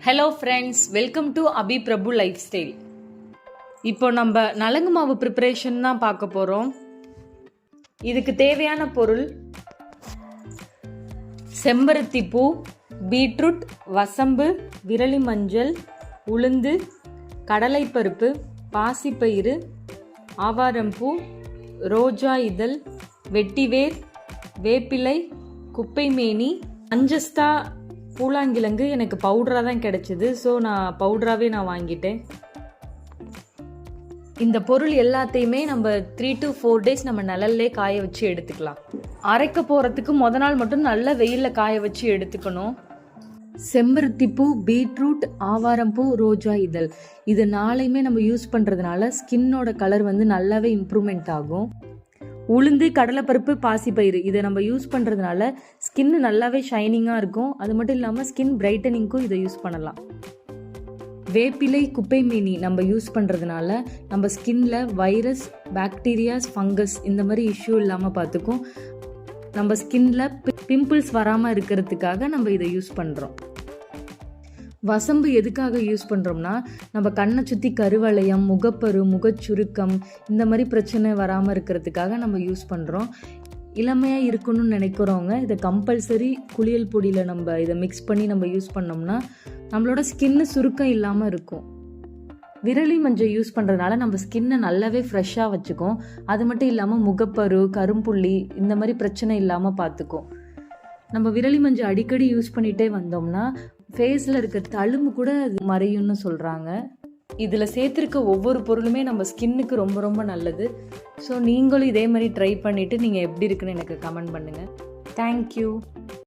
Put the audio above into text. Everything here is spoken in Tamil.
Hello friends, welcome to Abhi Prabhu lifestyle. இப்போ நம்ம நலங்கு மாவு ப்ரிப்பரேஷன் தான் பார்க்க போகிறோம். இதுக்கு தேவையான பொருள்: செம்பருத்தி பூ, பீட்ரூட், வசம்பு, விரலி மஞ்சள், உளுந்து, கடலைப்பருப்பு, பாசிப்பயிறு, ஆவாரம்பூ, ரோஜா இதழ், வெட்டிவேர், வேப்பிலை, குப்பைமேனி, அஞ்சஸ்தா பூலாங்கிழங்கு. எனக்கு பவுடராக தான் கிடச்சிது, ஸோ நான் பவுடராகவே வாங்கிட்டேன். இந்த பொருள் எல்லாத்தையுமே நம்ம 3 to 4 days நம்ம நிழல்லே காய வச்சு எடுத்துக்கலாம். அரைக்க போகிறதுக்கு முத நாள் மட்டும் நல்ல வெயிலில் காய வச்சு எடுத்துக்கணும். செம்பருத்தி பூ, பீட்ரூட், ஆவாரம்பூ, ரோஜா இதழ், இது நாளையுமே நம்ம யூஸ் பண்ணுறதுனால ஸ்கின்னோட கலர் நல்லாவே இம்ப்ரூவ்மெண்ட் ஆகும். உளுந்து, கடலைப்பருப்பு, பாசிப்பயிறு, இதை நம்ம யூஸ் பண்ணுறதுனால ஸ்கின்னு நல்லாவே ஷைனிங்காக இருக்கும். அது மட்டும் இல்லாமல் ஸ்கின் பிரைட்டனிங்க்கும் இதை யூஸ் பண்ணலாம். வேப்பிலை, குப்பைமேனி நம்ம யூஸ் பண்ணுறதுனால நம்ம ஸ்கின்ல வைரஸ், பாக்டீரியாஸ், ஃபங்கஸ் இந்த மாதிரி இஷ்யூ இல்லாமல் பார்த்துக்கும். நம்ம ஸ்கின்ல பிம்பிள்ஸ் வராமல் இருக்கிறதுக்காக நம்ம இதை யூஸ் பண்ணுறோம். வசம்பு எதுக்காக யூஸ் பண்ணுறோம்னா, நம்ம கண்ணை சுற்றி கருவளையம், முகப்பரு, முகச்சுருக்கம் இந்த மாதிரி பிரச்சனை வராமல் இருக்கிறதுக்காக நம்ம யூஸ் பண்ணுறோம். இளமையாக இருக்கணும்னு நினைக்கிறவங்க இதை கம்பல்சரி குளியல் பொடியில் நம்ம இதை மிக்ஸ் பண்ணி நம்ம யூஸ் பண்ணோம்னா நம்மளோட ஸ்கின்னு சுருக்கம் இல்லாமல் இருக்கும். விரலி மஞ்சள் யூஸ் பண்ணுறதுனால நம்ம ஸ்கின்னை நல்லாவே ஃப்ரெஷ்ஷாக வச்சுக்கும். அது மட்டும் இல்லாமல் முகப்பரு, கரும்புள்ளி இந்த மாதிரி பிரச்சனை இல்லாமல் பார்த்துக்கும். நம்ம விரலி மஞ்சள் அடிக்கடி யூஸ் பண்ணிகிட்டே வந்தோம்னா ஃபேஸில் இருக்க தழும்பு கூட மறையும்னு சொல்கிறாங்க. இதில் சேர்த்துருக்க ஒவ்வொரு பொருளுமே நம்ம ஸ்கின்னுக்கு ரொம்ப ரொம்ப நல்லது. ஸோ நீங்களும் இதே மாதிரி ட்ரை பண்ணிவிட்டு நீங்கள் எப்படி இருக்குன்னு எனக்கு கமெண்ட் பண்ணுங்கள். தேங்க்யூ.